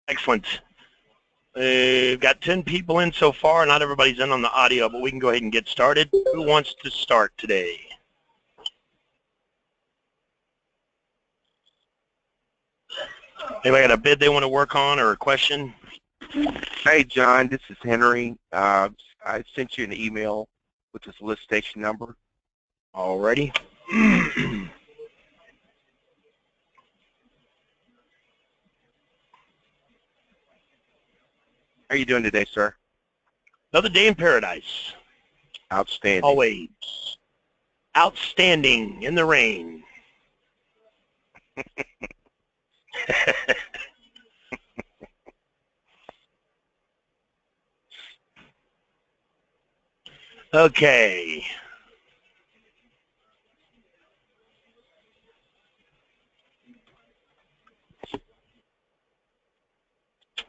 Excellent. We've got 10 people in so far. Not everybody's in on the audio, but we can go ahead and get started. Who wants to start today? Anybody got a bid they want to work on or a question? Hey, John, this is Henry. I sent you an email with the solicitation number. Alrighty. How are you doing today, sir? Another day in paradise. Outstanding. Always. Outstanding in the rain. Okay.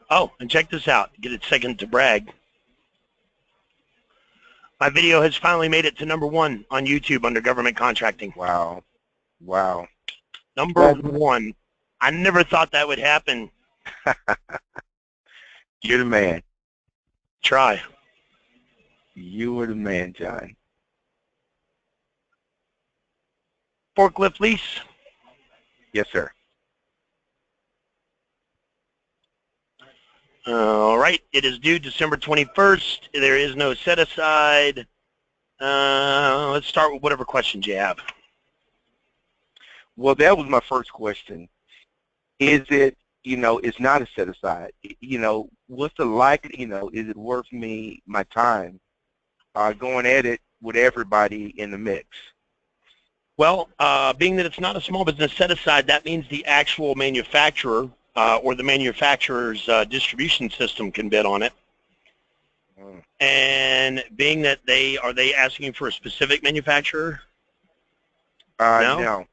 Oh, and check this out. Get a second to brag. My video has finally made it to #1 on YouTube under government contracting. Wow. Wow. #1. I never thought that would happen. You're the man. Try. You were the man, John. Forklift lease. Yes, sir. All right. It is due December 21st. There is no set aside. Let's start with whatever questions you have. Well, that was my first question. Is it, it's not a set aside. What's the is it worth me my time going at it with everybody in the mix? Well, being that it's not a small business set aside, that means the actual manufacturer or the manufacturer's distribution system can bid on it. And being that are they asking for a specific manufacturer? No.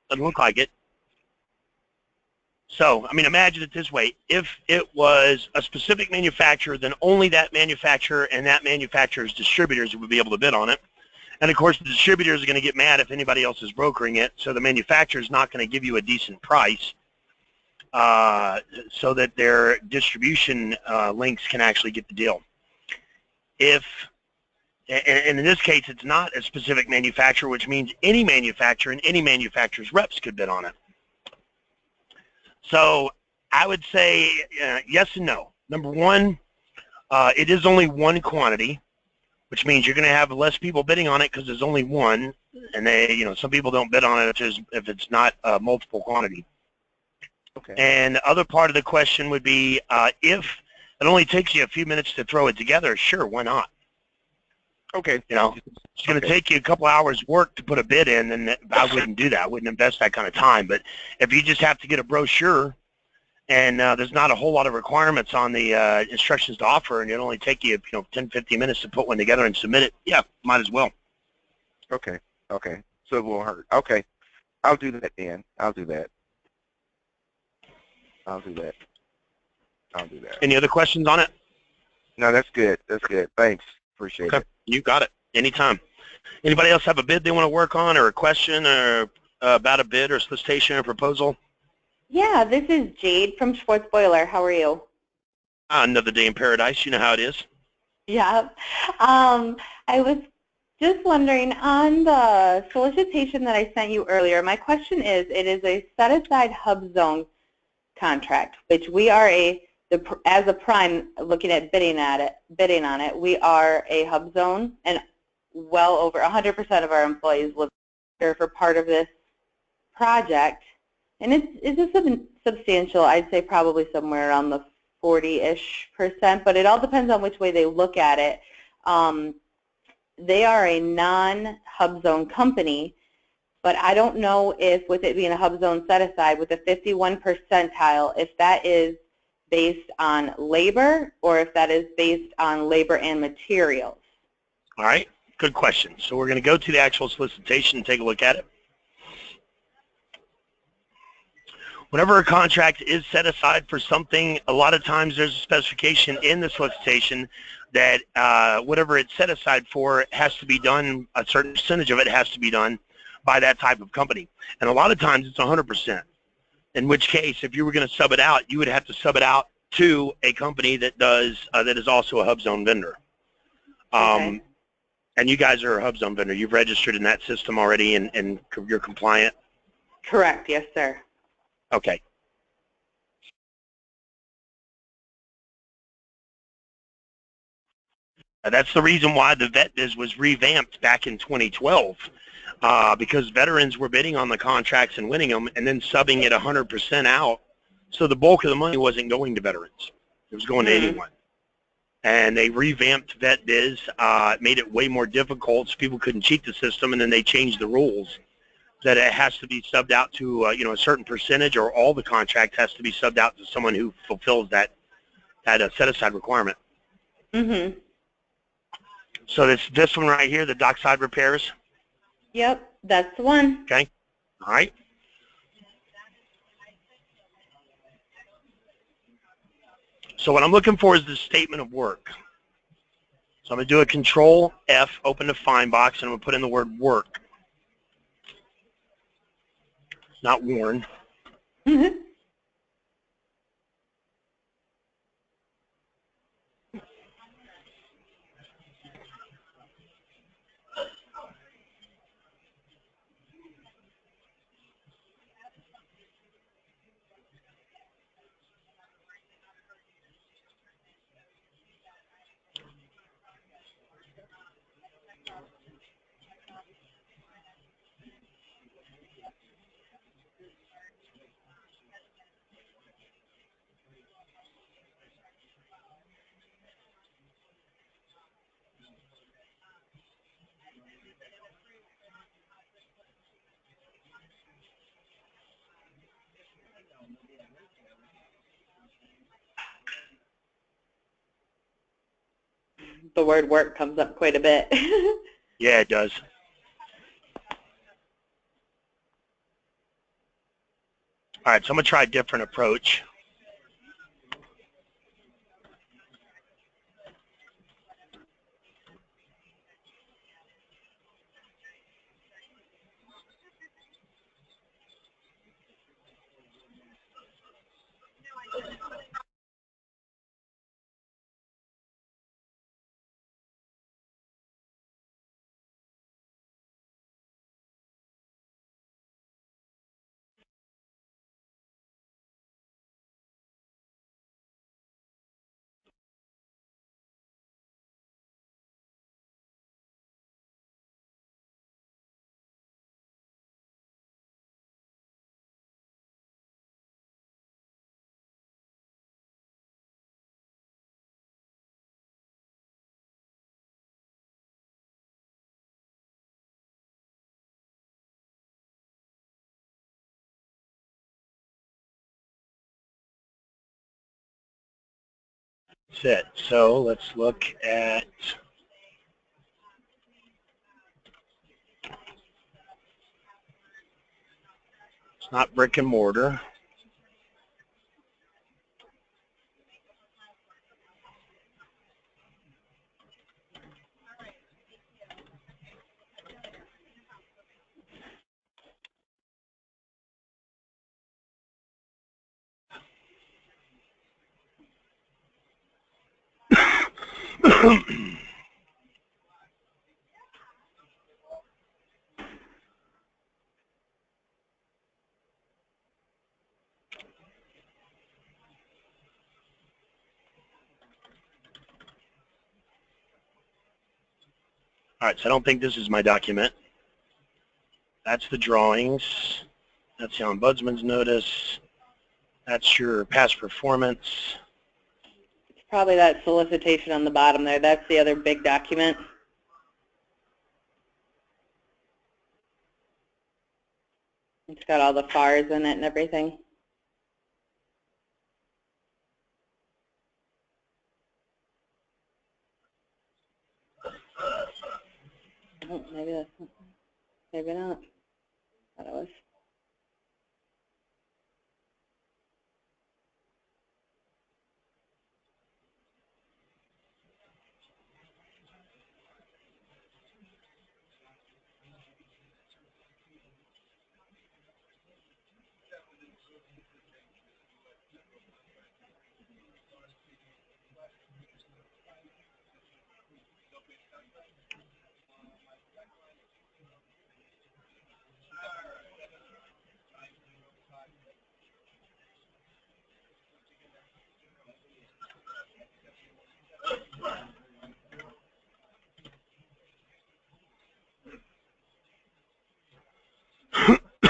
Doesn't look like it. So, I mean, imagine it this way. If it was a specific manufacturer, then only that manufacturer and that manufacturer's distributors would be able to bid on it. And, of course, the distributors are going to get mad if anybody else is brokering it, so the manufacturer is not going to give you a decent price so that their distribution links can actually get the deal. And in this case, it's not a specific manufacturer, which means any manufacturer and any manufacturer's reps could bid on it. So I would say yes and no. #1, it is only one quantity, which means you're going to have less people bidding on it because there's only one, and some people don't bid on it if it's not a multiple quantity. Okay. And the other part of the question would be if it only takes you a few minutes to throw it together, sure, why not? Okay. It's going to take you a couple hours work to put a bid in, and I wouldn't do that. I wouldn't invest that kind of time. But if you just have to get a brochure and there's not a whole lot of requirements on the instructions to offer, and it only take you 10, 15 minutes to put one together and submit it, yeah, might as well. Okay. Okay. So it won't hurt. Okay. I'll do that, Dan. I'll do that. Any other questions on it? No, that's good. That's good. Thanks. Appreciate it. You got it. Anytime. Anybody else have a bid they want to work on or a question or about a bid or solicitation or proposal? Yeah, this is Jade from Schwartz Boiler. How are you? Another day in paradise. You know how it is. Yeah. I was just wondering, on the solicitation that I sent you earlier, my question is, it is a set-aside HubZone contract, which we are as a prime looking at bidding on it, we are a HubZone, and well over 100% of our employees live here for part of this project. And it's a substantial, I'd say probably somewhere around the 40-ish%, but it all depends on which way they look at it. They are a non-HubZone company, but I don't know if, with it being a HubZone set-aside with a 51 percentile, if that is based on labor or if that is based on labor and materials. All right, good question. So we're going to go to the actual solicitation and take a look at it. Whenever a contract is set aside for something, a lot of times there's a specification in the solicitation that whatever it's set aside for has to be done, a certain percentage of it has to be done by that type of company. And a lot of times it's 100%. In which case, if you were going to sub it out, you would have to sub it out to a company that does that is also a HubZone vendor. Okay. And you guys are a HubZone vendor. You've registered in that system already, and you're compliant. Correct. Yes, sir. Okay. That's the reason why the vet-biz was revamped back in 2012, because veterans were bidding on the contracts and winning them and then subbing it 100% out. So the bulk of the money wasn't going to veterans. It was going to anyone. And they revamped vet-biz, made it way more difficult so people couldn't cheat the system, and then they changed the rules that it has to be subbed out to a certain percentage, or all the contract has to be subbed out to someone who fulfills that set-aside requirement. Mm-hmm. So this one right here, the dockside repairs. Yep, that's the one. Okay. All right. So what I'm looking for is the statement of work. So I'm going to do a Control F, open the find box, and I'm going to put in the word work. Not worn. Mm-hmm. The word work comes up quite a bit. Yeah, it does. All right, so I'm going to try a different approach. That's it. So let's look at it's not brick and mortar. All right, so I don't think this is my document. That's the drawings. That's the ombudsman's notice. That's your past performance. It's probably that solicitation on the bottom there. That's the other big document. It's got all the FARs in it and everything. Oh, maybe that's not, maybe not. I thought it was.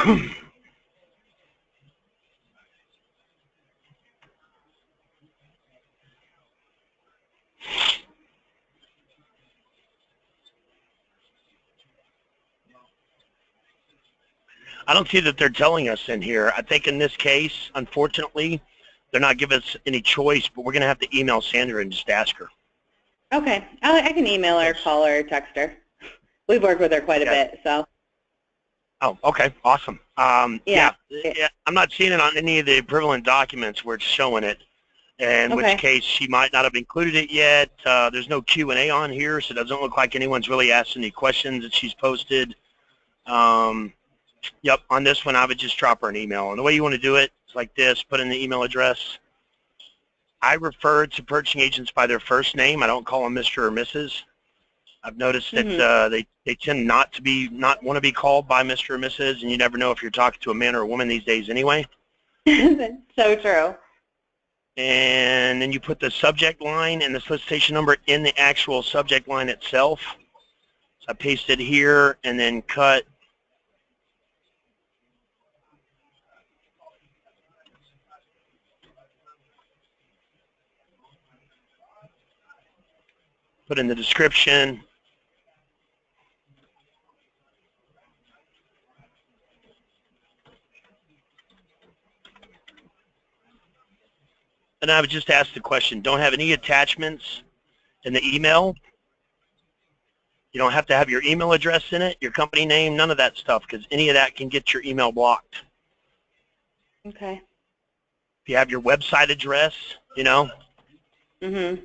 I don't see that they're telling us in here. I think in this case, unfortunately, they're not giving us any choice, but we're going to have to email Sandra and just ask her. Okay. I can email her, call her, or text her. We've worked with her quite a bit, so. Oh, okay. Awesome. Yeah, I'm not seeing it on any of the equivalent documents where it's showing it, in which case she might not have included it yet. There's no Q&A on here, so it doesn't look like anyone's really asked any questions that she's posted. Yep, on this one, I would just drop her an email. And the way you want to do it is like this. Put in the email address. I refer to purchasing agents by their first name. I don't call them Mr. or Mrs. I've noticed that they tend not want to be called by Mr. or Mrs., and you never know if you're talking to a man or a woman these days anyway. That's so true. And then you put the subject line and the solicitation number in the actual subject line itself. So I paste it here and then cut. Put in the description. And I would just ask the question, don't have any attachments in the email. You don't have to have your email address in it, your company name, none of that stuff, because any of that can get your email blocked. Okay. If you have your website address, you know. Mm-hmm.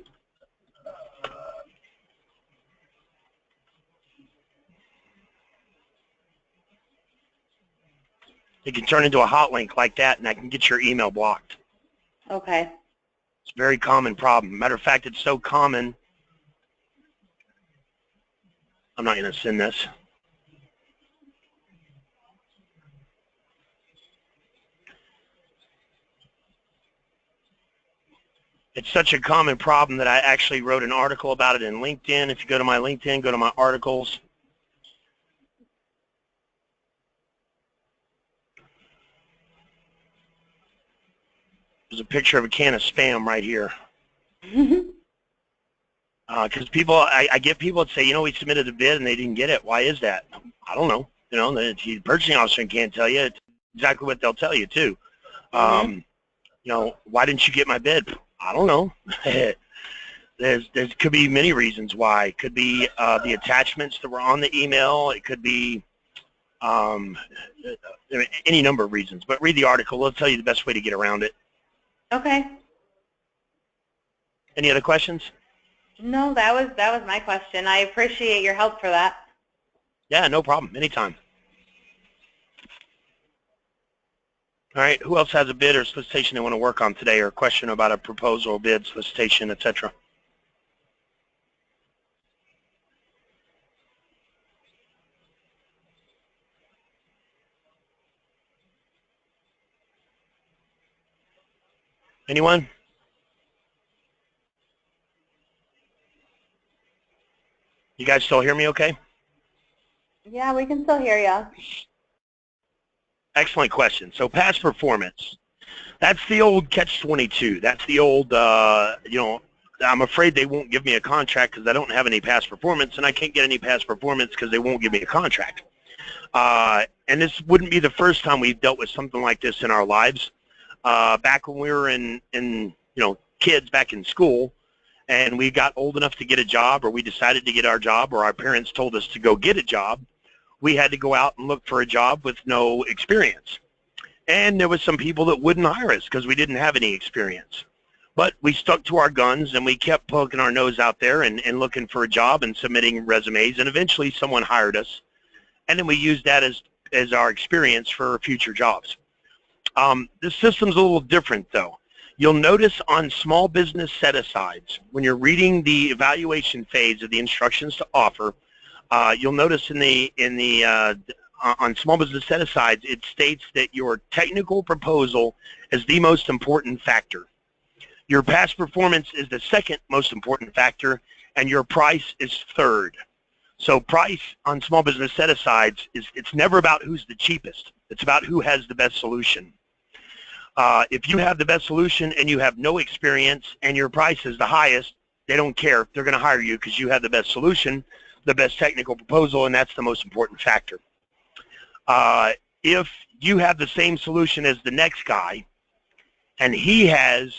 It can turn into a hot link like that, and that can get your email blocked. Okay. It's a very common problem. Matter of fact, it's so common. I'm not going to send this. It's such a common problem that I actually wrote an article about it in LinkedIn. If you go to my LinkedIn, go to my articles. There's a picture of a can of Spam right here. Because people, I get people that say, you know, we submitted a bid and they didn't get it. Why is that? I don't know. You know, the purchasing officer can't tell you. It's exactly what they'll tell you, too. You know, why didn't you get my bid? I don't know. There could be many reasons why. It could be the attachments that were on the email. It could be any number of reasons. But read the article. It'll tell you the best way to get around it. Okay. Any other questions? No, that was my question. I appreciate your help for that. Yeah, no problem. Anytime. All right. Who else has a bid or solicitation they want to work on today, or a question about a proposal, bid, solicitation, etc.? Anyone? You guys still hear me okay? Yeah, we can still hear you. Excellent question. So past performance, that's the old catch-22. That's the old, you know, I'm afraid they won't give me a contract because I don't have any past performance, and I can't get any past performance because they won't give me a contract. And this wouldn't be the first time we've dealt with something like this in our lives. Back when we were in you know, kids back in school, and we got old enough to get a job, or we decided to get our job, or our parents told us to go get a job, we had to go out and look for a job with no experience. And there was some people that wouldn't hire us because we didn't have any experience. But we stuck to our guns, and we kept poking our nose out there and looking for a job and submitting resumes, and eventually someone hired us. And then we used that as our experience for future jobs. This system's a little different, though. You'll notice on small business set-asides, when you're reading the evaluation phase of the instructions to offer, you'll notice on small business set-asides, it states that your technical proposal is the most important factor. Your past performance is the second most important factor, and your price is third. So price on small business set-asides it's never about who's the cheapest. It's about who has the best solution. If you have the best solution and you have no experience and your price is the highest, they don't care. They're going to hire you because you have the best solution, the best technical proposal, and that's the most important factor. If you have the same solution as the next guy and he has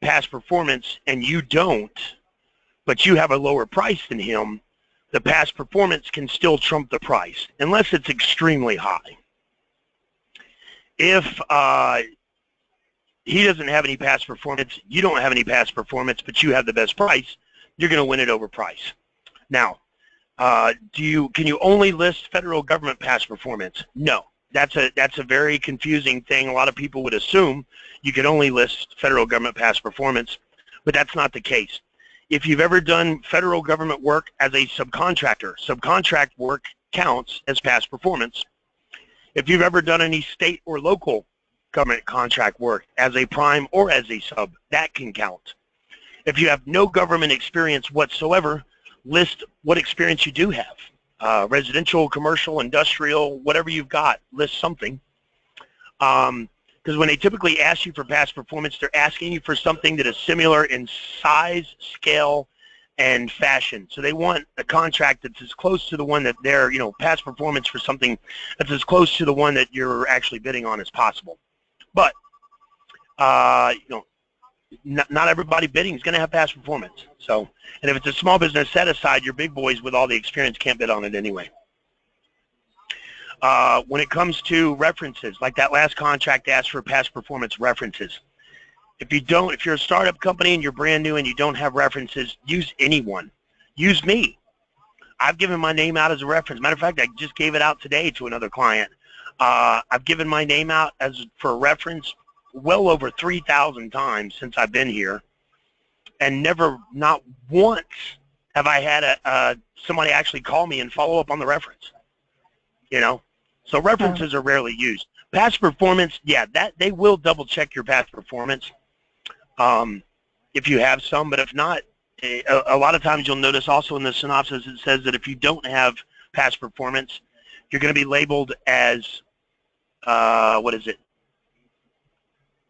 past performance and you don't, but you have a lower price than him, the past performance can still trump the price unless it's extremely high. If he doesn't have any past performance, you don't have any past performance, but you have the best price, you're going to win it over price. Now, can you only list federal government past performance? No. That's a very confusing thing. A lot of people would assume you can only list federal government past performance, but that's not the case. If you've ever done federal government work as a subcontractor, subcontract work counts as past performance. If you've ever done any state or local government contract work as a prime or as a sub, that can count. If you have no government experience whatsoever, list what experience you do have. Residential, commercial, industrial, whatever you've got, list something. Because when they typically ask you for past performance, they're asking you for something that is similar in size, scale, and fashion. So they want a contract that's as close to the one that they're, past performance for something that's as close to the one that you're actually bidding on as possible. But, not everybody bidding is going to have past performance. So, and if it's a small business set aside, your big boys with all the experience can't bid on it anyway. When it comes to references, like that last contract asked for past performance references. If you're a startup company and you're brand new and you don't have references, use anyone. Use me. I've given my name out as a reference. Matter of fact, I just gave it out today to another client. I've given my name out for a reference well over 3,000 times since I've been here, and not once have I had somebody actually call me and follow up on the reference. So references are rarely used. Past performance, yeah, they will double check your past performance if you have some, but if not, a lot of times you'll notice also in the synopsis it says that if you don't have past performance, you're going to be labeled as what is it?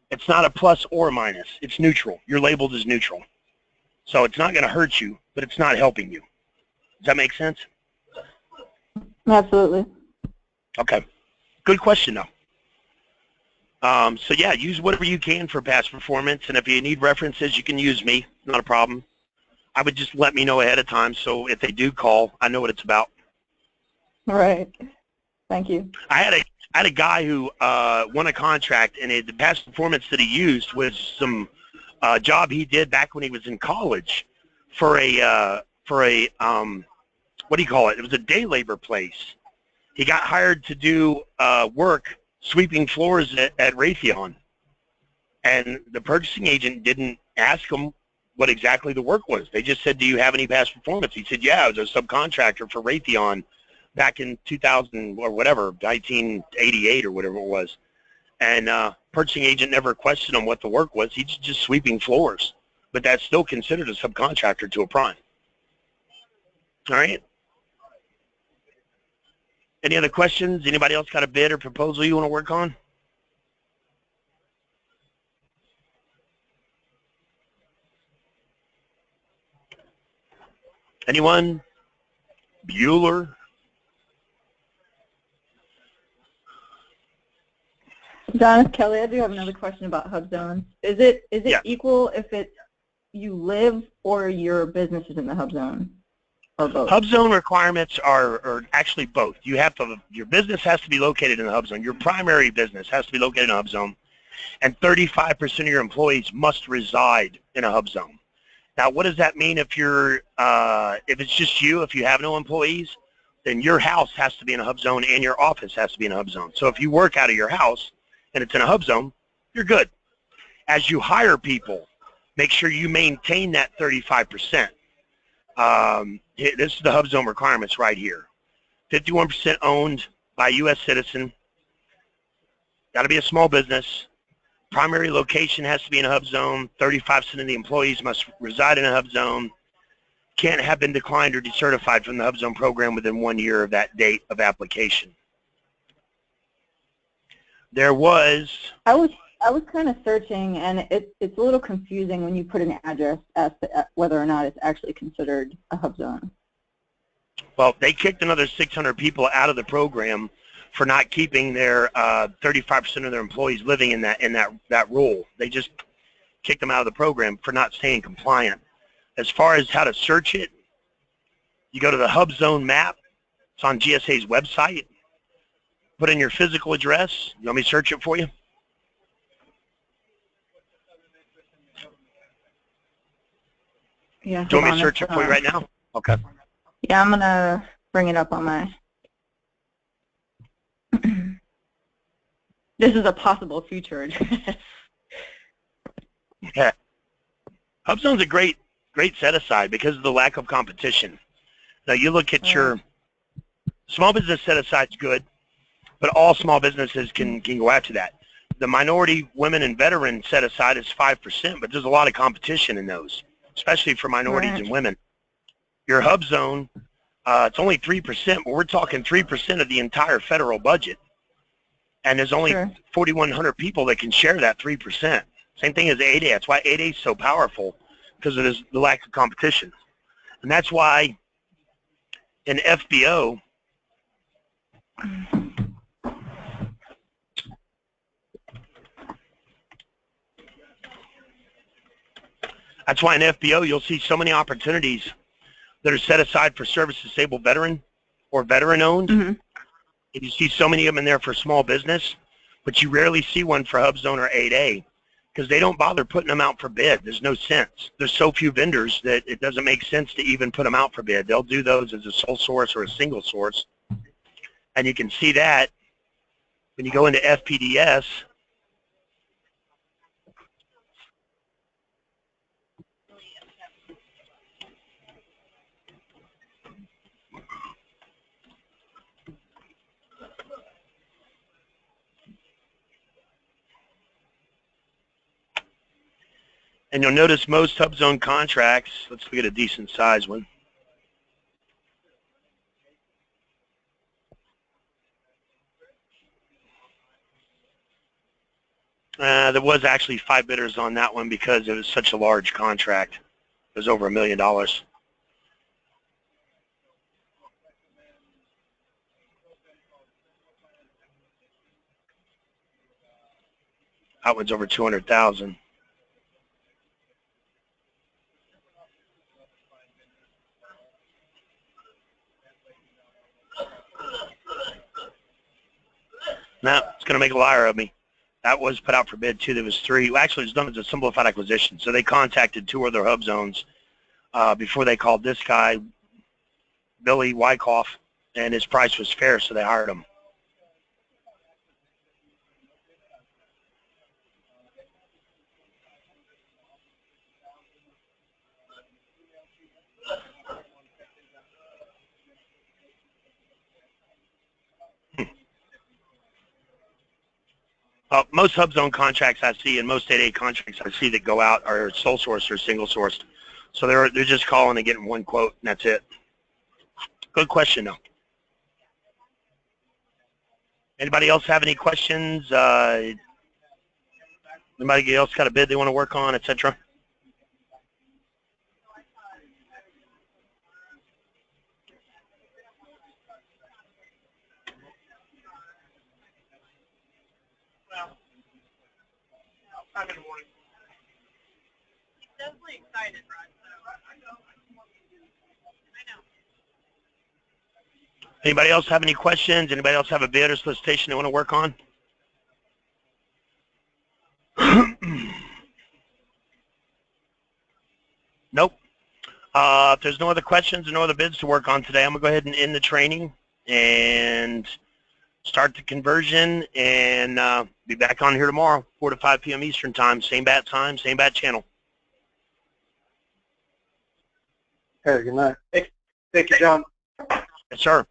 It's not a plus or a minus. It's neutral. You're labeled as neutral. So it's not going to hurt you, but it's not helping you. Does that make sense? Absolutely. Okay. Good question, though. So, yeah, use whatever you can for past performance, and if you need references, you can use me. Not a problem. I would just let me know ahead of time, so if they do call, I know what it's about. All right. Thank you. I had a guy who won a contract, and the past performance that he used was some job he did back when he was in college for a what do you call it? It was a day labor place. He got hired to do work sweeping floors at Raytheon, and the purchasing agent didn't ask him what exactly the work was. They just said, "Do you have any past performance?" He said, "Yeah, I was a subcontractor for Raytheon back in 2000 or whatever, 1988 or whatever it was." And purchasing agent never questioned him what the work was. He's just sweeping floors, but that's still considered a subcontractor to a prime. All right. Any other questions? Anybody else got a bid or proposal you want to work on? Anyone? Bueller? John, Kelly, I do have another question about HubZone. Is it equal if you live or your business is in the HubZone, or both? HubZone requirements are actually both. Your business has to be located in the HubZone. Your primary business has to be located in a HubZone, and 35% of your employees must reside in a HubZone. Now, what does that mean if it's just you? If you have no employees, then your house has to be in a HubZone and your office has to be in a HubZone. So if you work out of your house and it's in a HubZone, you're good. As you hire people, make sure you maintain that 35%. This is the HubZone requirements right here. 51% owned by a U.S. citizen. Got to be a small business. Primary location has to be in a HubZone. 35% of the employees must reside in a HubZone. Can't have been declined or decertified from the HubZone program within 1 year of that date of application. There was. I was kind of searching, and it's a little confusing when you put an address as to whether or not it's actually considered a hub zone. Well, they kicked another 600 people out of the program for not keeping their 35% of their employees living in that rule. They just kicked them out of the program for not staying compliant. As far as how to search it, you go to the HubZone map. It's on G.S.A's website. Put in your physical address. You want me to search it for you? Yeah. Do you want me to search it for you right now? Okay. Yeah, I'm gonna bring it up on my. This is a possible future address. Yeah. HubZone's a great set aside because of the lack of competition. Now you look at your small business set aside's good, but all small businesses can go after that. The minority, women, and veteran set aside is 5%, but there's a lot of competition in those, especially for minorities and women. Your HubZone, it's only 3%, but we're talking 3% of the entire federal budget. And there's only 4,100 people that can share that 3%. Same thing as 8A. That's why 8A is so powerful, because of the lack of competition. And that's why in FBO, you'll see so many opportunities that are set aside for service-disabled veteran or veteran-owned. Mm-hmm. And you see so many of them in there for small business, but you rarely see one for HubZone or 8A because they don't bother putting them out for bid. There's no sense. There's so few vendors that it doesn't make sense to even put them out for bid. They'll do those as a sole source or a single source. And you can see that when you go into FPDS. And you'll notice most HubZone contracts, let's look at a decent size one. There was actually 5 bidders on that one because it was such a large contract. It was over $1 million. That one's over 200,000. No, it's going to make a liar of me. That was put out for bid too. There was 3. Well, actually, it was done as a simplified acquisition. So they contacted 2 other HubZones before they called this guy, Billy Wyckoff, and his price was fair, so they hired him. Most HubZone contracts I see and most 8A contracts I see that go out are sole source or single sourced. So they're just calling and getting one quote, and that's it. Good question, though. Anybody else have any questions? Anybody else got a bid they want to work on, etc.? In the morning. Definitely excited, Rod. I know. Anybody else have any questions? Anybody else have a bid or solicitation they want to work on? Nope. If there's no other questions or no other bids to work on today, I'm going to go ahead and end the training and start the conversion, and be back on here tomorrow, 4 to 5 p.m. Eastern time, same bat time, same bat channel. Hey, good night. Thank you, John. Yes, sir.